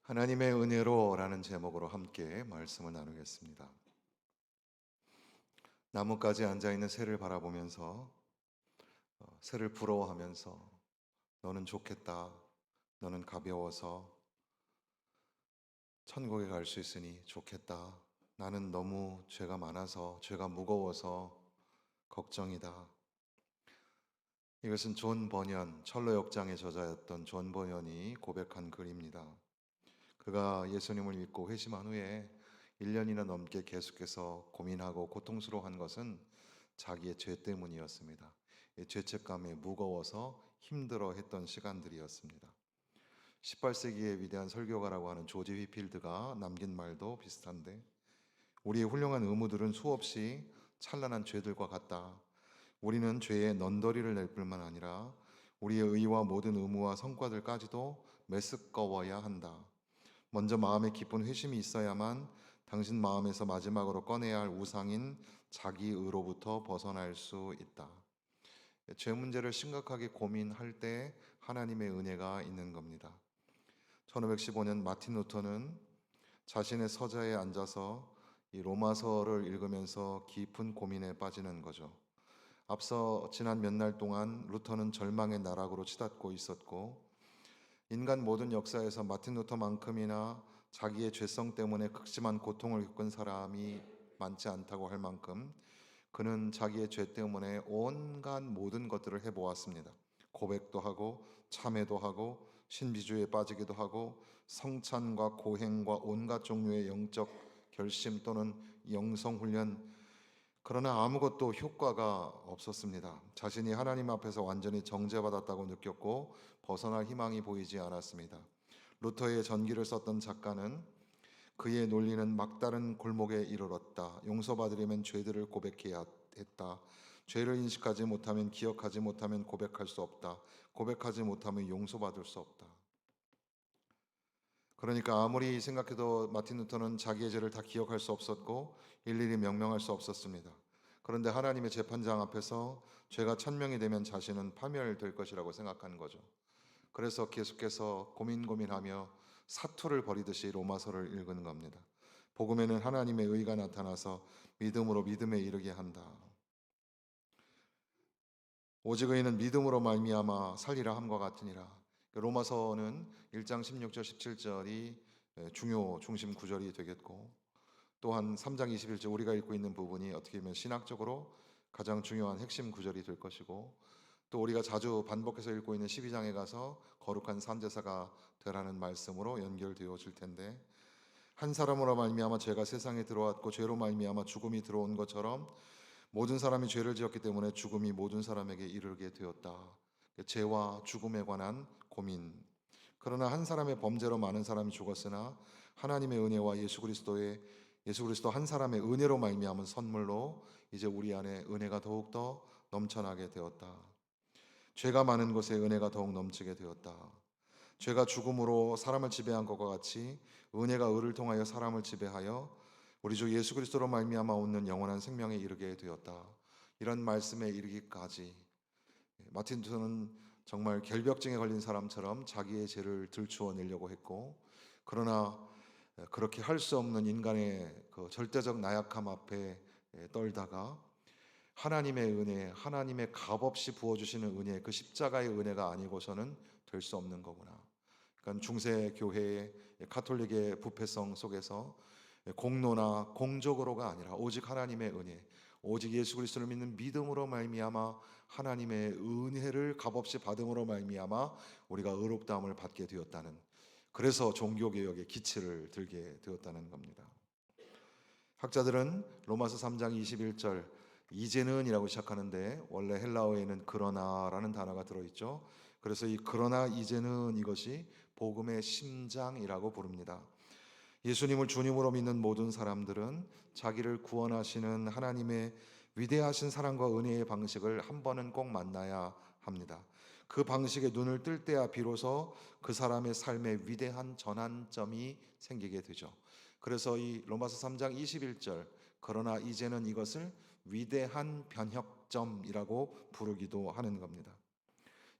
하나님의 은혜로라는 제목으로 함께 말씀을 나누겠습니다. 나뭇가지에 앉아있는 새를 바라보면서 새를 부러워하면서 너는 좋겠다. 너는 가벼워서 천국에 갈 수 있으니 좋겠다. 나는 너무 죄가 많아서 죄가 무거워서 걱정이다. 이것은 존 버년, 철로 역장의 저자였던 존 버년이 고백한 글입니다. 그가 예수님을 믿고 회심한 후에 1년이나 넘게 계속해서 고민하고 고통스러워한 것은 자기의 죄 때문이었습니다. 이 죄책감에 무거워서 힘들어했던 시간들이었습니다. 18세기의 위대한 설교가라고 하는 조지 휘필드가 남긴 말도 비슷한데, 우리의 훌륭한 의무들은 수없이 찬란한 죄들과 같다. 우리는 죄의 넌더리를 낼 뿐만 아니라 우리의 의와 모든 의무와 성과들까지도 메스꺼워야 한다. 먼저 마음에 깊은 회심이 있어야만 당신 마음에서 마지막으로 꺼내야 할 우상인 자기의로부터 벗어날 수 있다. 죄 문제를 심각하게 고민할 때 하나님의 은혜가 있는 겁니다. 1515년 마틴 루터는 자신의 서자에 앉아서 이 로마서를 읽으면서 깊은 고민에 빠지는 거죠. 앞서 지난 몇 날 동안 루터는 절망의 나락으로 치닫고 있었고, 인간 모든 역사에서 마틴 루터만큼이나 자기의 죄성 때문에 극심한 고통을 겪은 사람이 많지 않다고 할 만큼 그는 자기의 죄 때문에 온갖 모든 것들을 해보았습니다. 고백도 하고 참회도 하고 신비주의에 빠지기도 하고 성찬과 고행과 온갖 종류의 영적 결심 또는 영성훈련, 그러나 아무것도 효과가 없었습니다. 자신이 하나님 앞에서 완전히 정죄받았다고 느꼈고 벗어날 희망이 보이지 않았습니다. 루터의 전기를 썼던 작가는 그의 논리는 막다른 골목에 이르렀다. 용서받으려면 죄들을 고백해야 했다. 죄를 인식하지 못하면, 기억하지 못하면 고백할 수 없다. 고백하지 못하면 용서받을 수 없다. 그러니까 아무리 생각해도 마틴 루터는 자기의 죄를 다 기억할 수 없었고 일일이 명명할 수 없었습니다. 그런데 하나님의 재판장 앞에서 죄가 천명이 되면 자신은 파멸될 것이라고 생각한 거죠. 그래서 계속해서 고민하며 사투를 벌이듯이 로마서를 읽은 겁니다. 복음에는 하나님의 의가 나타나서 믿음으로 믿음에 이르게 한다. 오직 의인은 믿음으로 말미암아 살리라 함과 같으니라. 로마서는 1장 16절 17절이 중요 중심 구절이 되겠고, 또한 3장 21절 우리가 읽고 있는 부분이 어떻게 보면 신학적으로 가장 중요한 핵심 구절이 될 것이고, 또 우리가 자주 반복해서 읽고 있는 12장에 가서 거룩한 산제사가 되라는 말씀으로 연결되어질 텐데, 한 사람으로 말미암아 죄가 세상에 들어왔고 죄로 말미암아 죽음이 들어온 것처럼 모든 사람이 죄를 지었기 때문에 죽음이 모든 사람에게 이르게 되었다. 죄와 죽음에 관한 고민. 그러나 한 사람의 범죄로 많은 사람이 죽었으나 하나님의 은혜와 예수 그리스도 한 사람의 은혜로 말미암은 선물로 이제 우리 안에 은혜가 더욱더 넘쳐나게 되었다. 죄가 많은 곳에 은혜가 더욱 넘치게 되었다. 죄가 죽음으로 사람을 지배한 것과 같이 은혜가 의를 통하여 사람을 지배하여 우리 주 예수 그리스도로 말미암아 얻는 영원한 생명에 이르게 되었다. 이런 말씀에 이르기까지 마틴 루터는 정말 결벽증에 걸린 사람처럼 자기의 죄를 들추어내려고 했고, 그러나 그렇게 할 수 없는 인간의 그 절대적 나약함 앞에 떨다가 하나님의 은혜, 하나님의 값없이 부어주시는 은혜, 그 십자가의 은혜가 아니고서는 될 수 없는 거구나. 그러니까 중세 교회의 카톨릭의 부패성 속에서 공로나 공적으로가 아니라 오직 하나님의 은혜, 오직 예수 그리스도를 믿는 믿음으로 말미암아 하나님의 은혜를 값없이 받음으로 말미암아 우리가 의롭다함을 받게 되었다는, 그래서 종교개혁의 기치를 들게 되었다는 겁니다. 학자들은 로마서 3장 21절 이제는이라고 시작하는데 원래 헬라어에는 그러나라는 단어가 들어있죠. 그래서 이 그러나 이제는 이것이 복음의 심장이라고 부릅니다. 예수님을 주님으로 믿는 모든 사람들은 자기를 구원하시는 하나님의 위대하신 사랑과 은혜의 방식을 한 번은 꼭 만나야 합니다. 그 방식에 눈을 뜰 때야 비로소 그 사람의 삶에 위대한 전환점이 생기게 되죠. 그래서 이 로마서 3장 21절 그러나 이제는 이것을 위대한 변혁점이라고 부르기도 하는 겁니다.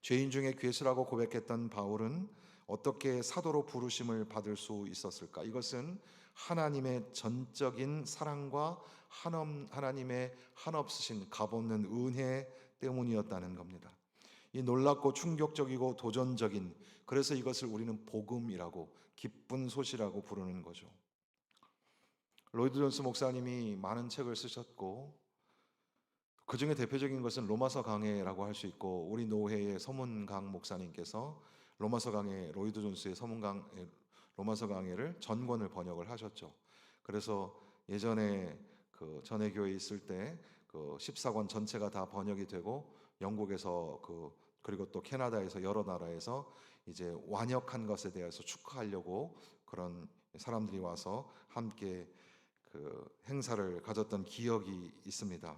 죄인 중에 괴수라고 고백했던 바울은 어떻게 사도로 부르심을 받을 수 있었을까? 이것은 하나님의 전적인 사랑과 하나님의 한없으신 값없는 은혜 때문이었다는 겁니다. 이 놀랍고 충격적이고 도전적인, 그래서 이것을 우리는 복음이라고, 기쁜 소식이라고 부르는 거죠. 로이드 존스 목사님이 많은 책을 쓰셨고, 그 중에 대표적인 것은 로마서 강해라고 할 수 있고, 우리 노회의 서문강 목사님께서 로마서 강해, 로이드 존스의 로마서 강해를 전권을 번역을 하셨죠. 그래서 예전에 그 전해 교회에 있을 때 그 14권 전체가 다 번역이 되고, 영국에서 그리고 또 캐나다에서 여러 나라에서 이제 완역한 것에 대해서 축하하려고 그런 사람들이 와서 함께 그 행사를 가졌던 기억이 있습니다.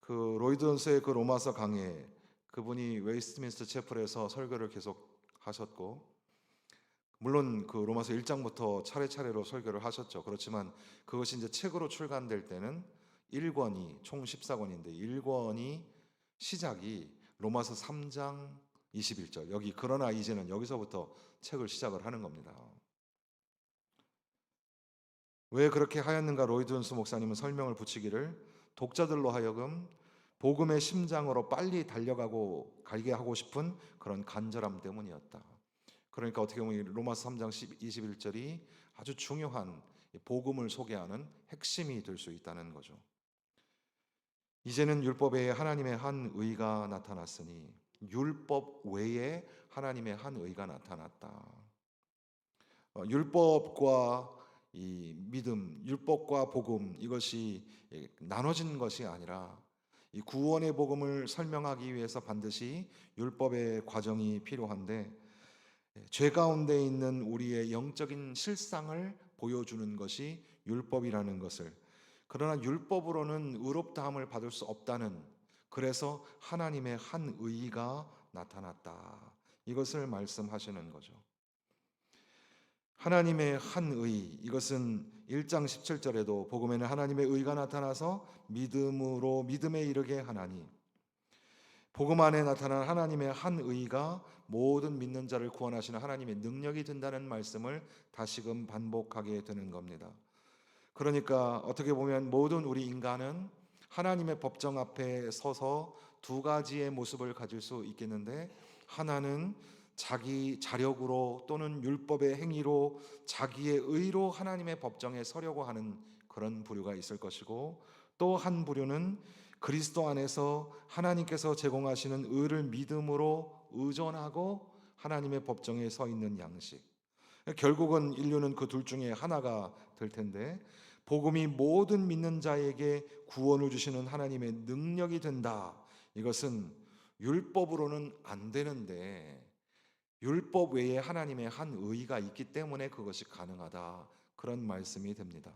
그 로이드 존스의 그 로마서 강해, 그분이 웨스트민스터 채플에서 설교를 계속 하셨고, 물론 그 로마서 1장부터 차례차례로 설교를 하셨죠. 그렇지만 그것이 이제 책으로 출간될 때는 1권이 총 14권인데 1권이 시작이 로마서 3장 21절. 여기 그러나 이제는 여기서부터 책을 시작을 하는 겁니다. 왜 그렇게 하였는가? 로이드 존스 목사님은 설명을 붙이기를, 독자들로 하여금 복음의 심장으로 빨리 가게 하고 싶은 그런 간절함 때문이었다. 그러니까 어떻게 보면 로마서 3장 21절이 아주 중요한 복음을 소개하는 핵심이 될 수 있다는 거죠. 이제는 율법 외에 하나님의 한 의가 나타났으니, 율법 외에 하나님의 한 의가 나타났다. 율법과 이 믿음, 율법과 복음, 이것이 나눠진 것이 아니라 이 구원의 복음을 설명하기 위해서 반드시 율법의 과정이 필요한데, 죄 가운데 있는 우리의 영적인 실상을 보여주는 것이 율법이라는 것을, 그러나 율법으로는 의롭다함을 받을 수 없다는, 그래서 하나님의 한 의가 나타났다, 이것을 말씀하시는 거죠. 하나님의 한 의, 이것은 1장 17절에도 복음에는 하나님의 의가 나타나서 믿음으로 믿음에 이르게 하나니, 복음 안에 나타난 하나님의 한 의가 모든 믿는 자를 구원하시는 하나님의 능력이 된다는 말씀을 다시금 반복하게 되는 겁니다. 그러니까 어떻게 보면 모든 우리 인간은 하나님의 법정 앞에 서서 두 가지의 모습을 가질 수 있겠는데, 하나는 자기 자력으로 또는 율법의 행위로 자기의 의로 하나님의 법정에 서려고 하는 그런 부류가 있을 것이고, 또 한 부류는 그리스도 안에서 하나님께서 제공하시는 의를 믿음으로 의존하고 하나님의 법정에 서 있는 양식. 결국은 인류는 그 둘 중에 하나가 될 텐데, 복음이 모든 믿는 자에게 구원을 주시는 하나님의 능력이 된다. 이것은 율법으로는 안 되는데, 율법 외에 하나님의 한 의가 있기 때문에 그것이 가능하다, 그런 말씀이 됩니다.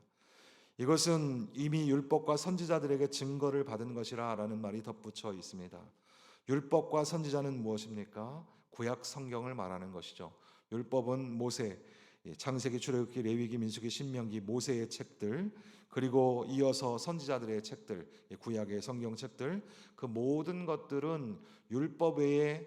이것은 이미 율법과 선지자들에게 증거를 받은 것이라는 말이 덧붙여 있습니다. 율법과 선지자는 무엇입니까? 구약 성경을 말하는 것이죠. 율법은 모세, 창세기, 출애굽기, 레위기, 민수기, 신명기, 모세의 책들, 그리고 이어서 선지자들의 책들, 구약의 성경책들, 그 모든 것들은 율법 외에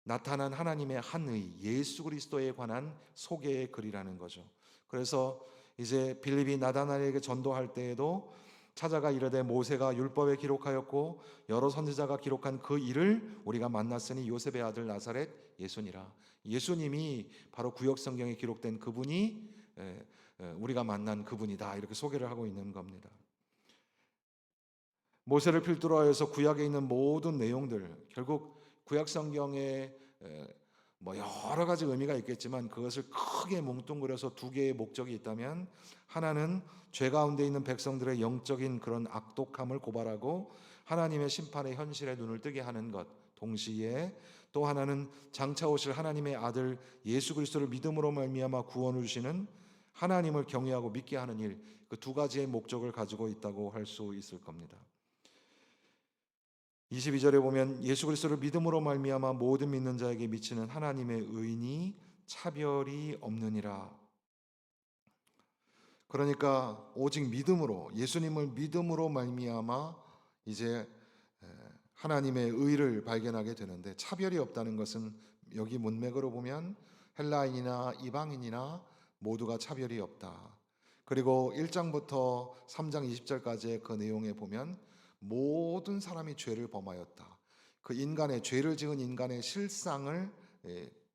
나타난 하나님의 한 의, 예수 그리스도에 관한 소개의 글이라는 거죠. 그래서 이제 빌립이 나다나엘에게 전도할 때에도 찾아가 이르되 모세가 율법에 기록하였고 여러 선지자가 기록한 그 일을 우리가 만났으니 요셉의 아들 나사렛 예수니라. 예수님이 바로 구약 성경에 기록된 그분이 우리가 만난 그분이다, 이렇게 소개를 하고 있는 겁니다. 모세를 필두로 하여서 구약에 있는 모든 내용들, 결국 구약 성경에 뭐 여러 가지 의미가 있겠지만 그것을 크게 뭉뚱그려서 두 개의 목적이 있다면, 하나는 죄 가운데 있는 백성들의 영적인 그런 악독함을 고발하고 하나님의 심판의 현실에 눈을 뜨게 하는 것, 동시에 또 하나는 장차 오실 하나님의 아들 예수 그리스도를 믿음으로 말미암아 구원을 주시는 하나님을 경외하고 믿게 하는 일, 그 두 가지의 목적을 가지고 있다고 할 수 있을 겁니다. 22절에 보면 예수 그리스도를 믿음으로 말미암아 모든 믿는 자에게 미치는 하나님의 의인이 차별이 없느니라. 그러니까 오직 믿음으로, 예수님을 믿음으로 말미암아 이제 하나님의 의를 발견하게 되는데, 차별이 없다는 것은 여기 문맥으로 보면 헬라인이나 이방인이나 모두가 차별이 없다. 그리고 1장부터 3장 20절까지의 그 내용에 보면 모든 사람이 죄를 범하였다. 그 인간의 죄를 지은 인간의 실상을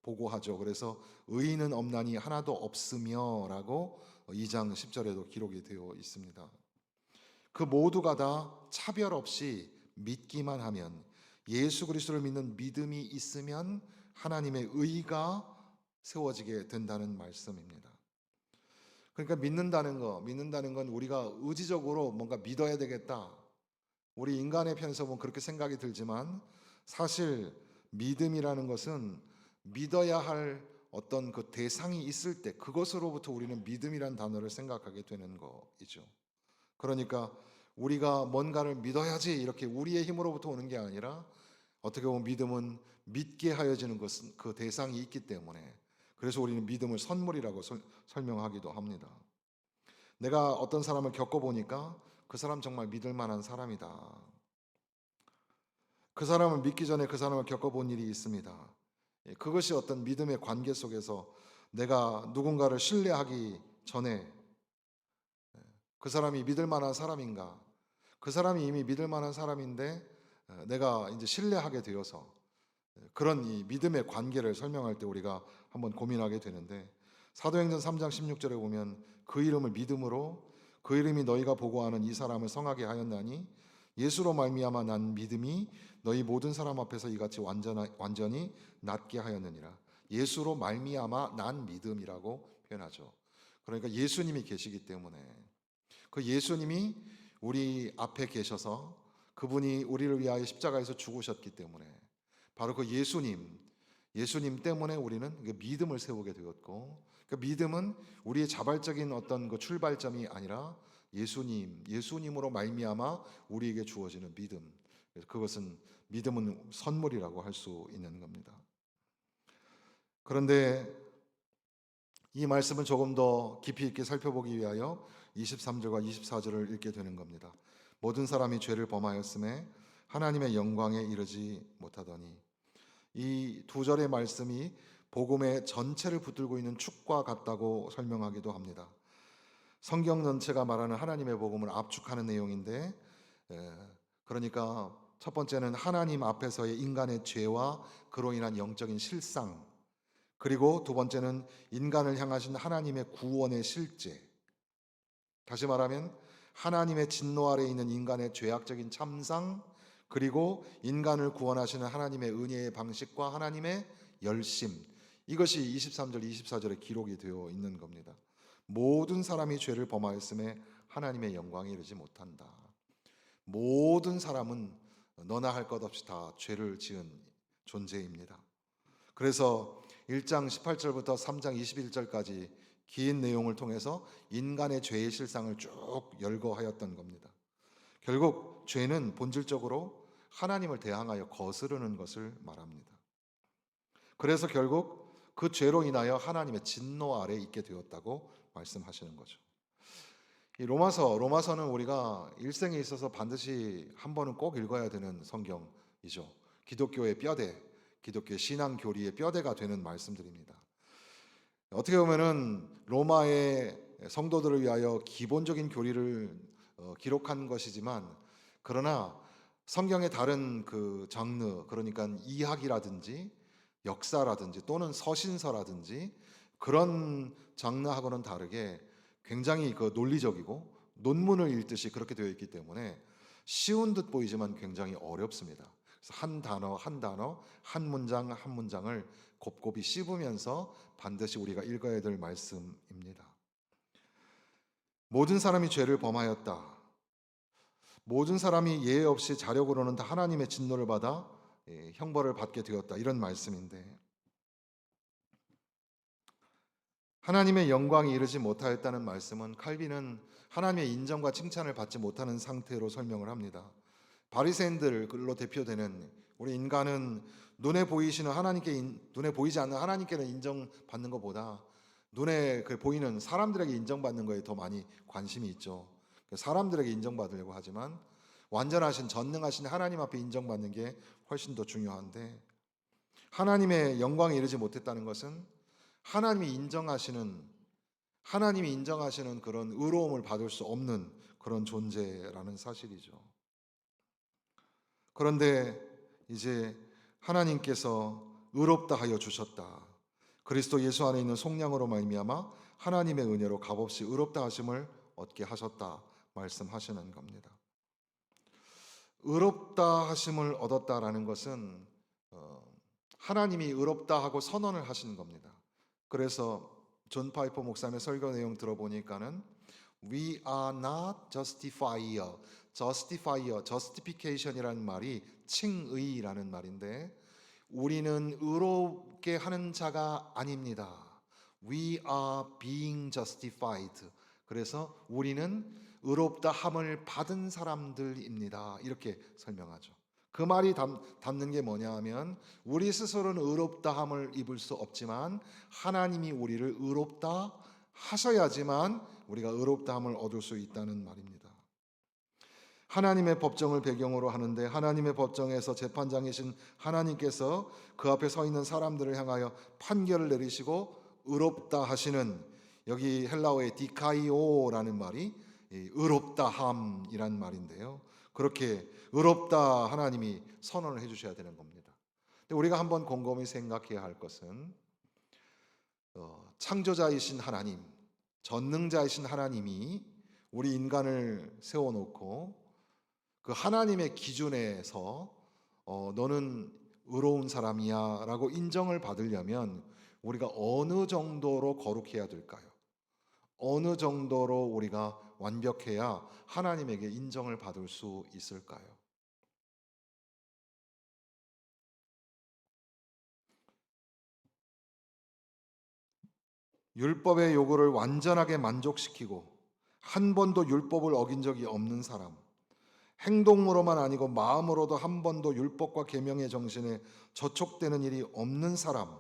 보고하죠. 그래서 의인은 없나니 하나도 없으며라고 2장 10절에도 기록이 되어 있습니다. 그 모두가 다 차별 없이 믿기만 하면, 예수 그리스도를 믿는 믿음이 있으면 하나님의 의가 세워지게 된다는 말씀입니다. 그러니까 믿는다는 건 우리가 의지적으로 뭔가 믿어야 되겠다, 우리 인간의 편에서 보면 그렇게 생각이 들지만, 사실 믿음이라는 것은 믿어야 할 어떤 그 대상이 있을 때 그것으로부터 우리는 믿음이란 단어를 생각하게 되는 거이죠. 그러니까 우리가 뭔가를 믿어야지 이렇게 우리의 힘으로부터 오는 게 아니라, 어떻게 보면 믿음은 믿게 하여지는 것은 그 대상이 있기 때문에, 그래서 우리는 믿음을 선물이라고 설명하기도 합니다. 내가 어떤 사람을 겪어보니까 그 사람 정말 믿을 만한 사람이다, 그 사람을 믿기 전에 그 사람을 겪어본 일이 있습니다. 그것이 어떤 믿음의 관계 속에서 내가 누군가를 신뢰하기 전에 그 사람이 믿을 만한 사람인가, 그 사람이 이미 믿을 만한 사람인데 내가 이제 신뢰하게 되어서 그런 이 믿음의 관계를 설명할 때 우리가 한번 고민하게 되는데, 사도행전 3장 16절에 보면 그 이름을 믿음으로 그 이름이 너희가 보고하는 이 사람을 성하게 하였나니 예수로 말미암아 난 믿음이 너희 모든 사람 앞에서 이같이 완전히 낫게 하였느니라. 예수로 말미암아 난 믿음이라고 표현하죠. 그러니까 예수님이 계시기 때문에, 그 예수님이 우리 앞에 계셔서 그분이 우리를 위하여 십자가에서 죽으셨기 때문에, 바로 그 예수님 때문에 우리는 믿음을 세우게 되었고, 그 믿음은 우리의 자발적인 어떤 그 출발점이 아니라 예수님으로 말미암아 우리에게 주어지는 믿음. 그래서 그것은 믿음은 선물이라고 할 수 있는 겁니다. 그런데 이 말씀을 조금 더 깊이 있게 살펴보기 위하여 23절과 24절을 읽게 되는 겁니다. 모든 사람이 죄를 범하였음에 하나님의 영광에 이르지 못하더니, 이 두 절의 말씀이 복음의 전체를 붙들고 있는 축과 같다고 설명하기도 합니다. 성경 전체가 말하는 하나님의 복음을 압축하는 내용인데, 그러니까 첫 번째는 하나님 앞에서의 인간의 죄와 그로 인한 영적인 실상, 그리고 두 번째는 인간을 향하신 하나님의 구원의 실제. 다시 말하면 하나님의 진노 아래 있는 인간의 죄악적인 참상, 그리고 인간을 구원하시는 하나님의 은혜의 방식과 하나님의 열심, 이것이 23절 24절에 기록이 되어 있는 겁니다. 모든 사람이 죄를 범하였음에 하나님의 영광에 이르지 못한다. 모든 사람은 너나 할 것 없이 다 죄를 지은 존재입니다. 그래서 1장 18절부터 3장 21절까지 긴 내용을 통해서 인간의 죄의 실상을 쭉 열거하였던 겁니다. 결국 죄는 본질적으로 하나님을 대항하여 거스르는 것을 말합니다. 그래서 결국 그 죄로 인하여 하나님의 진노 아래 있게 되었다고 말씀하시는 거죠. 이 로마서는 우리가 일생에 있어서 반드시 한 번은 꼭 읽어야 되는 성경이죠. 기독교의 뼈대, 기독교의 신앙 교리의 뼈대가 되는 말씀들입니다. 어떻게 보면은 로마의 성도들을 위하여 기본적인 교리를 기록한 것이지만, 그러나 성경의 다른 그 장르, 그러니까 이학이라든지 역사라든지 또는 서신서라든지 그런 장르하고는 다르게 굉장히 그 논리적이고 논문을 읽듯이 그렇게 되어 있기 때문에 쉬운 듯 보이지만 굉장히 어렵습니다. 그래서 한 단어 한 단어, 한 문장 한 문장을 곱곱이 씹으면서 반드시 우리가 읽어야 될 말씀입니다. 모든 사람이 죄를 범하였다. 모든 사람이 예외 없이 자력으로는 다 하나님의 진노를 받아 형벌을 받게 되었다, 이런 말씀인데, 하나님의 영광이 이르지 못하였다는 말씀은 칼빈은 하나님의 인정과 칭찬을 받지 못하는 상태로 설명을 합니다. 바리새인들로 대표되는, 우리 인간은 눈에 보이지 않는 하나님께는 인정받는 것보다 눈에 보이는 사람들에게 인정받는 거에 더 많이 관심이 있죠. 사람들에게 인정받으려고 하지만 완전하신 전능하신 하나님 앞에 인정받는 게 훨씬 더 중요한데, 하나님의 영광에 이르지 못했다는 것은 하나님이 인정하시는 그런 의로움을 받을 수 없는 그런 존재라는 사실이죠. 그런데 이제 하나님께서 의롭다 하여 주셨다. 그리스도 예수 안에 있는 속량으로 말미암아 하나님의 은혜로 값없이 의롭다 하심을 얻게 하셨다 말씀하시는 겁니다. 의롭다 하심을 얻었다라는 것은 하나님이 의롭다 하고 선언을 하시는 겁니다. 그래서 존 파이퍼 목사님의 설교 내용 들어보니까는 We are not justifier. justification이라는 말이 칭의라는 말인데 우리는 의롭게 하는 자가 아닙니다. We are being justified. 그래서 우리는 의롭다 함을 받은 사람들입니다. 이렇게 설명하죠. 그 말이 담는 게 뭐냐 하면 우리 스스로는 의롭다 함을 입을 수 없지만 하나님이 우리를 의롭다 하셔야지만 우리가 의롭다 함을 얻을 수 있다는 말입니다. 하나님의 법정을 배경으로 하는데 하나님의 법정에서 재판장이신 하나님께서 그 앞에 서 있는 사람들을 향하여 판결을 내리시고 의롭다 하시는, 여기 헬라어의 디카이오라는 말이 의롭다함이란 말인데요. 그렇게 의롭다 하나님이 선언을 해주셔야 되는 겁니다. 근데 우리가 한번 곰곰이 생각해야 할 것은 창조자이신 하나님, 전능자이신 하나님이 우리 인간을 세워놓고 그 하나님의 기준에서 너는 의로운 사람이야 라고 인정을 받으려면 우리가 어느 정도로 거룩해야 될까요? 어느 정도로 우리가 완벽해야 하나님에게 인정을 받을 수 있을까요? 율법의 요구를 완전하게 만족시키고 한 번도 율법을 어긴 적이 없는 사람, 행동으로만 아니고 마음으로도 한 번도 율법과 계명의 정신에 저촉되는 일이 없는 사람,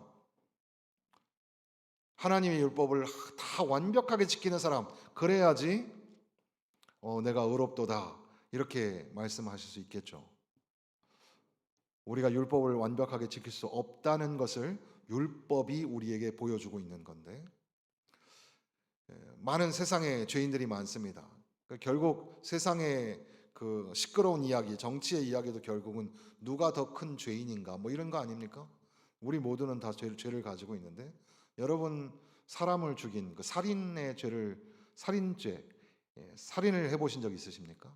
하나님의 율법을 다 완벽하게 지키는 사람, 그래야지 내가 의롭도다 이렇게 말씀하실 수 있겠죠. 우리가 율법을 완벽하게 지킬 수 없다는 것을 율법이 우리에게 보여주고 있는 건데, 많은 세상에 죄인들이 많습니다. 결국 세상의 그 시끄러운 이야기, 정치의 이야기도 결국은 누가 더 큰 죄인인가 뭐 이런 거 아닙니까? 우리 모두는 다 죄를 가지고 있는데, 여러분 사람을 죽인 그 살인의 죄를, 살인죄, 살인을 해보신 적 있으십니까?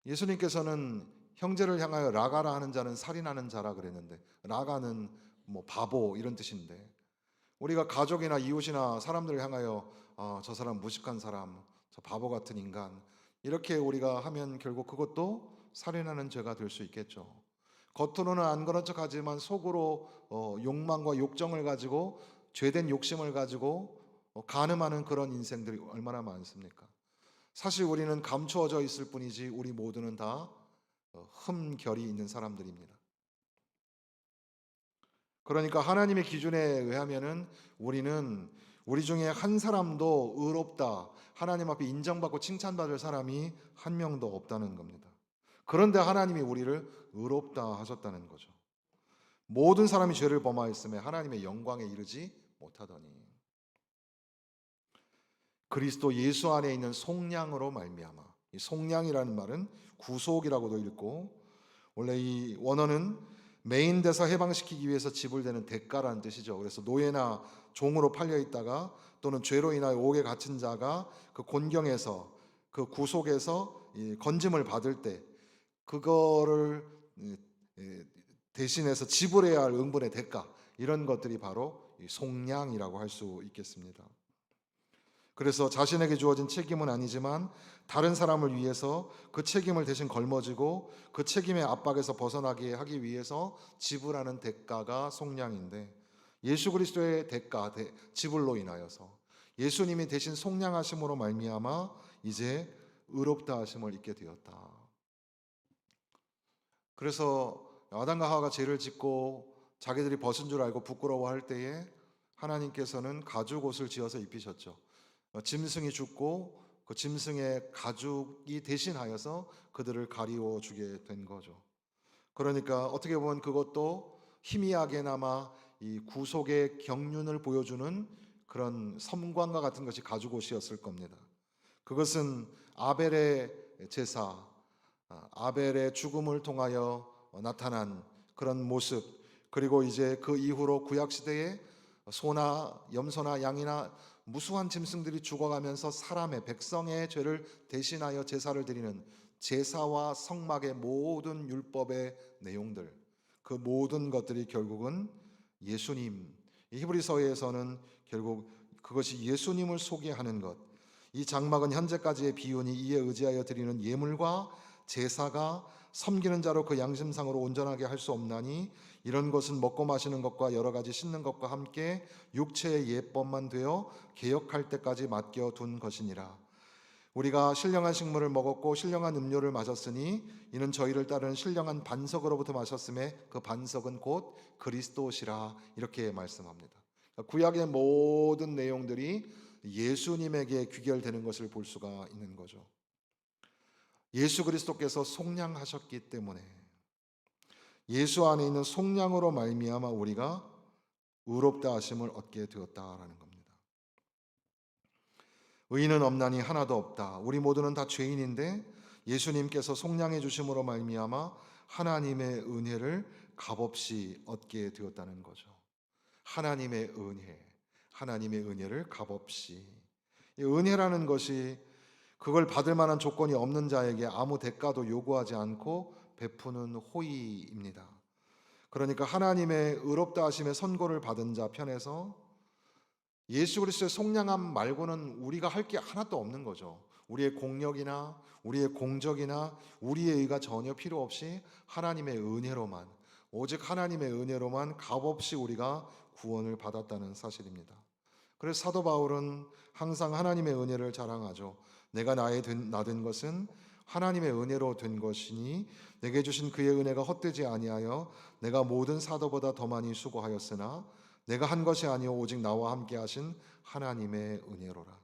예수님께서는 형제를 향하여 라가라 하는 자는 살인하는 자라 그랬는데, 라가는 뭐 바보 이런 뜻인데, 우리가 가족이나 이웃이나 사람들을 향하여 저 사람 무식한 사람, 저 바보 같은 인간 이렇게 우리가 하면 결국 그것도 살인하는 죄가 될 수 있겠죠. 겉으로는 안 그런 척하지만 속으로 욕망과 욕정을 가지고 죄된 욕심을 가지고 간음하는 그런 인생들이 얼마나 많습니까? 사실 우리는 감추어져 있을 뿐이지 우리 모두는 다 흠결이 있는 사람들입니다. 그러니까 하나님의 기준에 의하면은 우리는 우리 중에 한 사람도 의롭다, 하나님 앞에 인정받고 칭찬받을 사람이 한 명도 없다는 겁니다. 그런데 하나님이 우리를 의롭다 하셨다는 거죠. 모든 사람이 죄를 범하였음에 하나님의 영광에 이르지 못하더니 그리스도 예수 안에 있는 속량으로 말미암아, 이 속량이라는 말은 구속이라고도 읽고, 원래 이 원어는 매인돼서 해방시키기 위해서 지불되는 대가라는 뜻이죠. 그래서 노예나 종으로 팔려 있다가 또는 죄로 인하여 옥에 갇힌 자가 그 곤경에서, 그 구속에서 건짐을 받을 때 그거를 대신해서 지불해야 할 응분의 대가, 이런 것들이 바로 속량이라고 할 수 있겠습니다. 그래서 자신에게 주어진 책임은 아니지만 다른 사람을 위해서 그 책임을 대신 걸머지고 그 책임의 압박에서 벗어나게 하기 위해서 지불하는 대가가 속량인데, 예수 그리스도의 대가, 지불로 인하여서 예수님이 대신 속량하심으로 말미암아 이제 의롭다 하심을 입게 되었다. 그래서 아담과 하와가 죄를 짓고 자기들이 벗은 줄 알고 부끄러워할 때에 하나님께서는 가죽 옷을 지어서 입히셨죠. 짐승이 죽고 그 짐승의 가죽이 대신하여서 그들을 가리워 주게 된 거죠. 그러니까 어떻게 보면 그것도 희미하게나마 이 구속의 경륜을 보여주는 그런 섬광과 같은 것이 가죽옷이었을 겁니다. 그것은 아벨의 제사, 아벨의 죽음을 통하여 나타난 그런 모습, 그리고 이제 그 이후로 구약 시대에 소나 염소나 양이나 무수한 짐승들이 죽어가면서 사람의 백성의 죄를 대신하여 제사를 드리는 제사와 성막의 모든 율법의 내용들, 그 모든 것들이 결국은 예수님, 이 히브리서에서는 결국 그것이 예수님을 소개하는 것, 이 장막은 현재까지의 비유니 이에 의지하여 드리는 예물과 제사가 섬기는 자로 그 양심상으로 온전하게 할 수 없나니 이런 것은 먹고 마시는 것과 여러 가지 씻는 것과 함께 육체의 예법만 되어 개혁할 때까지 맡겨둔 것이니라. 우리가 신령한 식물을 먹었고 신령한 음료를 마셨으니 이는 저희를 따르는 신령한 반석으로부터 마셨음에 그 반석은 곧 그리스도시라, 이렇게 말씀합니다. 구약의 모든 내용들이 예수님에게 귀결되는 것을 볼 수가 있는 거죠. 예수 그리스도께서 속량하셨기 때문에, 예수 안에 있는 속량으로 말미암아 우리가 의롭다 하심을 얻게 되었다라는 겁니다. 의인은 없나니 하나도 없다. 우리 모두는 다 죄인인데 예수님께서 속량해 주심으로 말미암아 하나님의 은혜를 값없이 얻게 되었다는 거죠. 하나님의 은혜, 하나님의 은혜를 값없이. 이 은혜라는 것이 그걸 받을 만한 조건이 없는 자에게 아무 대가도 요구하지 않고 베푸는 호의입니다. 그러니까 하나님의 의롭다 하심의 선고를 받은 자 편에서 예수 그리스도의 속량함 말고는 우리가 할 게 하나도 없는 거죠. 우리의 공력이나 우리의 공적이나 우리의 의가 전혀 필요 없이 하나님의 은혜로만, 오직 하나님의 은혜로만 값없이 우리가 구원을 받았다는 사실입니다. 그래서 사도 바울은 항상 하나님의 은혜를 자랑하죠. 내가 나된 것은 하나님의 은혜로 된 것이니 내게 주신 그의 은혜가 헛되지 아니하여 내가 모든 사도보다 더 많이 수고하였으나 내가 한 것이 아니요 오직 나와 함께 하신 하나님의 은혜로라.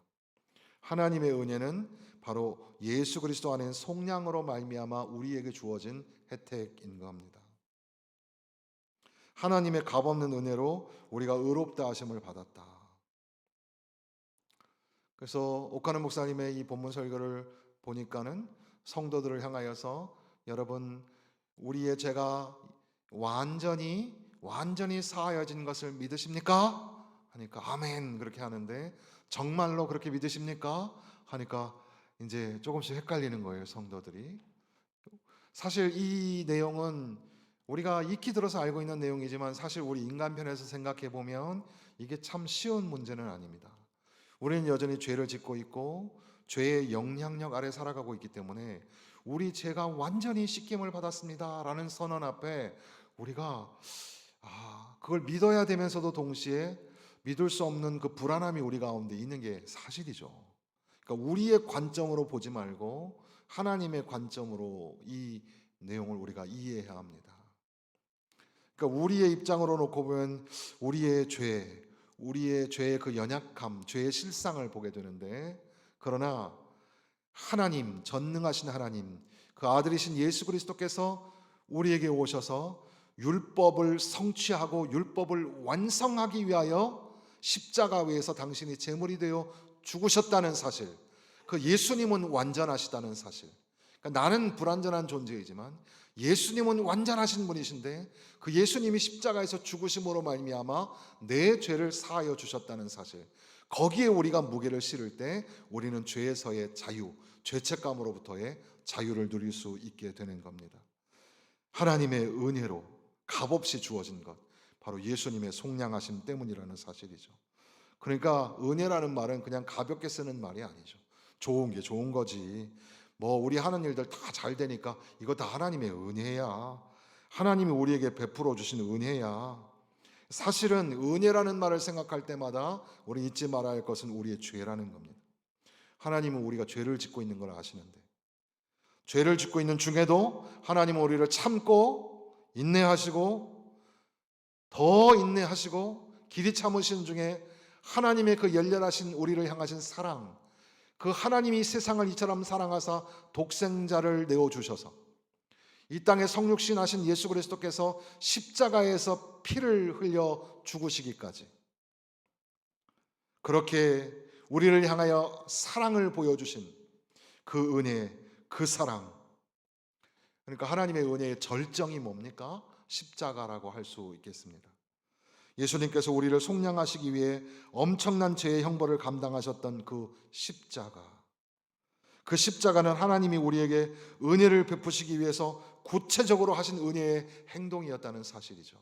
하나님의 은혜는 바로 예수 그리스도 안에 속량으로 말미암아 우리에게 주어진 혜택인 겁니다. 하나님의 값없는 은혜로 우리가 의롭다 하심을 받았다. 그래서 옥하는 목사님의 이 본문 설교를 보니까는 성도들을 향하여서 여러분, 우리의 죄가 완전히 사하여진 것을 믿으십니까? 하니까 아멘 그렇게 하는데, 정말로 그렇게 믿으십니까? 하니까 이제 조금씩 헷갈리는 거예요, 성도들이. 사실 이 내용은 우리가 익히 들어서 알고 있는 내용이지만 사실 우리 인간편에서 생각해 보면 이게 참 쉬운 문제는 아닙니다. 우리는 여전히 죄를 짓고 있고 죄의 영향력 아래 살아가고 있기 때문에 우리 죄가 완전히 씻김을 받았습니다라는 선언 앞에 우리가 그걸 믿어야 되면서도 동시에 믿을 수 없는 그 불안함이 우리 가운데 있는 게 사실이죠. 그러니까 우리의 관점으로 보지 말고 하나님의 관점으로 이 내용을 우리가 이해해야 합니다. 그러니까 우리의 입장으로 놓고 보면 우리의 죄의 그 연약함, 죄의 실상을 보게 되는데, 그러나 하나님, 전능하신 하나님, 그 아들이신 예수 그리스도께서 우리에게 오셔서 율법을 성취하고 율법을 완성하기 위하여 십자가 위에서 당신이 제물이 되어 죽으셨다는 사실, 그 예수님은 완전하시다는 사실. 그러니까 나는 불완전한 존재이지만 예수님은 완전하신 분이신데 그 예수님이 십자가에서 죽으심으로 말미암아 내 죄를 사하여 주셨다는 사실, 거기에 우리가 무게를 실을 때 우리는 죄에서의 자유, 죄책감으로부터의 자유를 누릴 수 있게 되는 겁니다. 하나님의 은혜로 값없이 주어진 것, 바로 예수님의 속량하심 때문이라는 사실이죠. 그러니까 은혜라는 말은 그냥 가볍게 쓰는 말이 아니죠. 좋은 게 좋은 거지. 뭐 우리 하는 일들 다 잘 되니까 이거 다 하나님의 은혜야. 하나님이 우리에게 베풀어 주신 은혜야. 사실은 은혜라는 말을 생각할 때마다 우리 잊지 말아야 할 것은 우리의 죄라는 겁니다. 하나님은 우리가 죄를 짓고 있는 걸 아시는데, 죄를 짓고 있는 중에도 하나님은 우리를 참고 인내하시고 더 인내하시고 길이 참으시는 중에 하나님의 그 열렬하신 우리를 향하신 사랑, 그 하나님이 세상을 이처럼 사랑하사 독생자를 내어주셔서 이 땅에 성육신하신 예수 그리스도께서 십자가에서 피를 흘려 죽으시기까지, 그렇게 우리를 향하여 사랑을 보여주신 그 은혜, 그 사랑, 그러니까 하나님의 은혜의 절정이 뭡니까? 십자가라고 할 수 있겠습니다. 예수님께서 우리를 속량하시기 위해 엄청난 죄의 형벌을 감당하셨던 그 십자가, 그 십자가는 하나님이 우리에게 은혜를 베푸시기 위해서 구체적으로 하신 은혜의 행동이었다는 사실이죠.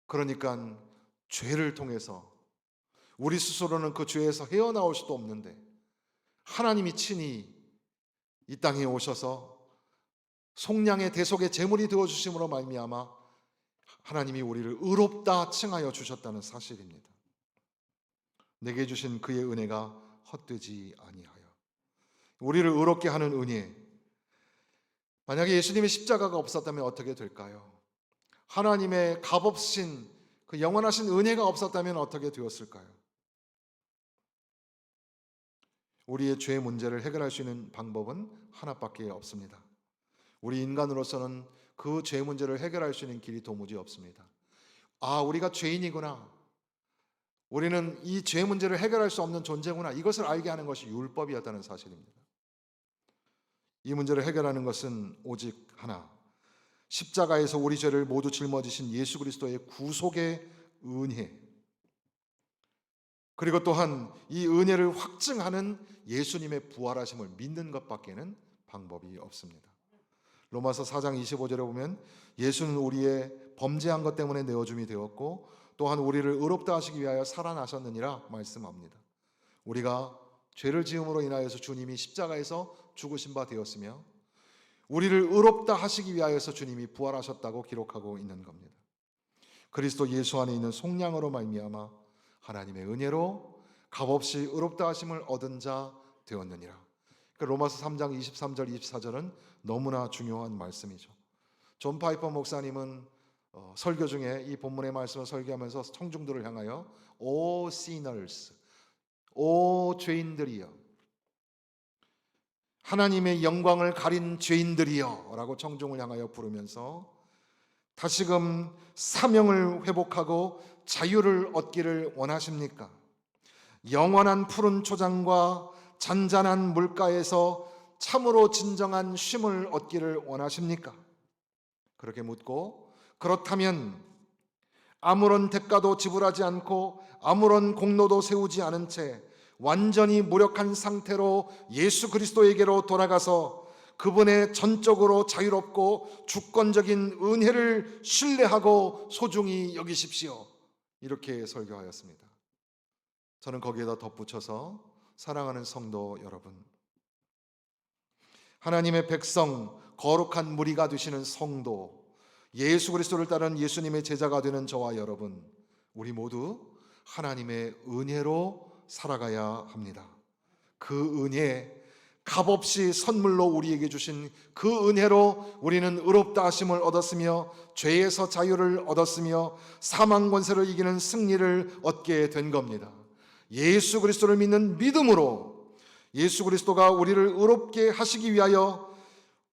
그러니까 죄를 통해서 우리 스스로는 그 죄에서 헤어나올 수도 없는데 하나님이 친히 이 땅에 오셔서 속량의 대속의 제물이 되어 주심으로 말미암아 하나님이 우리를 의롭다 칭하여 주셨다는 사실입니다. 내게 주신 그의 은혜가 헛되지 아니하여, 우리를 의롭게 하는 은혜. 만약에 예수님의 십자가가 없었다면 어떻게 될까요? 하나님의 값없으신 그 영원하신 은혜가 없었다면 어떻게 되었을까요? 우리의 죄 문제를 해결할 수 있는 방법은 하나밖에 없습니다. 우리 인간으로서는 그 죄 문제를 해결할 수 있는 길이 도무지 없습니다. 우리가 죄인이구나, 우리는 이 죄 문제를 해결할 수 없는 존재구나, 이것을 알게 하는 것이 율법이었다는 사실입니다. 이 문제를 해결하는 것은 오직 하나, 십자가에서 우리 죄를 모두 짊어지신 예수 그리스도의 구속의 은혜, 그리고 또한 이 은혜를 확증하는 예수님의 부활하심을 믿는 것밖에는 방법이 없습니다. 로마서 4장 25절에 보면 예수는 우리의 범죄한 것 때문에 내어줌이 되었고 또한 우리를 의롭다 하시기 위하여 살아나셨느니라 말씀합니다. 우리가 죄를 지음으로 인하여서 주님이 십자가에서 죽으신 바 되었으며 우리를 의롭다 하시기 위하여서 주님이 부활하셨다고 기록하고 있는 겁니다. 그리스도 예수 안에 있는 속량으로 말미암아 하나님의 은혜로 값없이 의롭다 하심을 얻은 자 되었느니라. 로마서 3장 23절 24절은 너무나 중요한 말씀이죠. 존 파이퍼 목사님은 설교 중에 이 본문의 말씀을 설교하면서 청중들을 향하여 O sinners, 오 죄인들이여, 하나님의 영광을 가린 죄인들이여 라고 청중을 향하여 부르면서 다시금 사명을 회복하고 자유를 얻기를 원하십니까? 영원한 푸른 초장과 잔잔한 물가에서 참으로 진정한 쉼을 얻기를 원하십니까? 그렇게 묻고, 그렇다면 아무런 대가도 지불하지 않고 아무런 공로도 세우지 않은 채 완전히 무력한 상태로 예수 그리스도에게로 돌아가서 그분의 전적으로 자유롭고 주권적인 은혜를 신뢰하고 소중히 여기십시오. 이렇게 설교하였습니다. 저는 거기에다 덧붙여서, 사랑하는 성도 여러분, 하나님의 백성, 거룩한 무리가 되시는 성도, 예수 그리스도를 따르는 예수님의 제자가 되는 저와 여러분, 우리 모두 하나님의 은혜로 살아가야 합니다. 그 은혜, 값없이 선물로 우리에게 주신 그 은혜로 우리는 의롭다 하심을 얻었으며 죄에서 자유를 얻었으며 사망 권세를 이기는 승리를 얻게 된 겁니다. 예수 그리스도를 믿는 믿음으로 예수 그리스도가 우리를 의롭게 하시기 위하여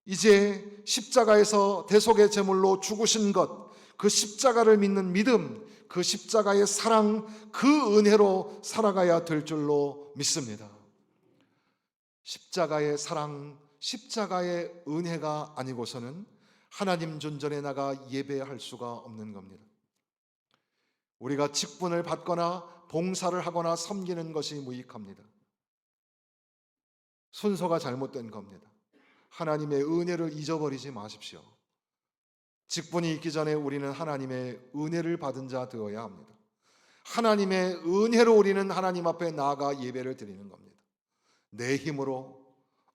이제 십자가에서 대속의 제물로 죽으신 것, 그 십자가를 믿는 믿음, 그 십자가의 사랑, 그 은혜로 살아가야 될 줄로 믿습니다. 십자가의 사랑, 십자가의 은혜가 아니고서는 하나님 존전에 나가 예배할 수가 없는 겁니다. 우리가 직분을 받거나 봉사를 하거나 섬기는 것이 무익합니다. 순서가 잘못된 겁니다. 하나님의 은혜를 잊어버리지 마십시오. 직분이 있기 전에 우리는 하나님의 은혜를 받은 자 되어야 합니다. 하나님의 은혜로 우리는 하나님 앞에 나아가 예배를 드리는 겁니다. 내 힘으로,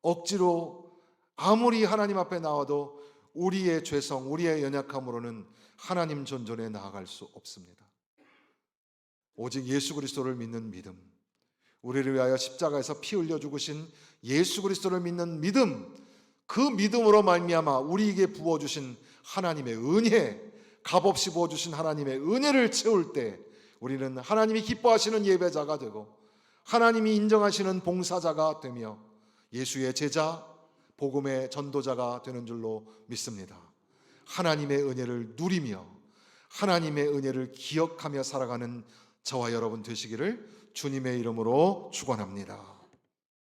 억지로 아무리 하나님 앞에 나와도 우리의 죄성, 우리의 연약함으로는 하나님 존전에 나아갈 수 없습니다. 오직 예수 그리스도를 믿는 믿음, 우리를 위하여 십자가에서 피 흘려 죽으신 예수 그리스도를 믿는 믿음, 그 믿음으로 말미암아 우리에게 부어주신 하나님의 은혜, 값없이 부어주신 하나님의 은혜를 채울 때 우리는 하나님이 기뻐하시는 예배자가 되고 하나님이 인정하시는 봉사자가 되며 예수의 제자, 복음의 전도자가 되는 줄로 믿습니다. 하나님의 은혜를 누리며 하나님의 은혜를 기억하며 살아가는 저와 여러분 되시기를 주님의 이름으로 축원합니다.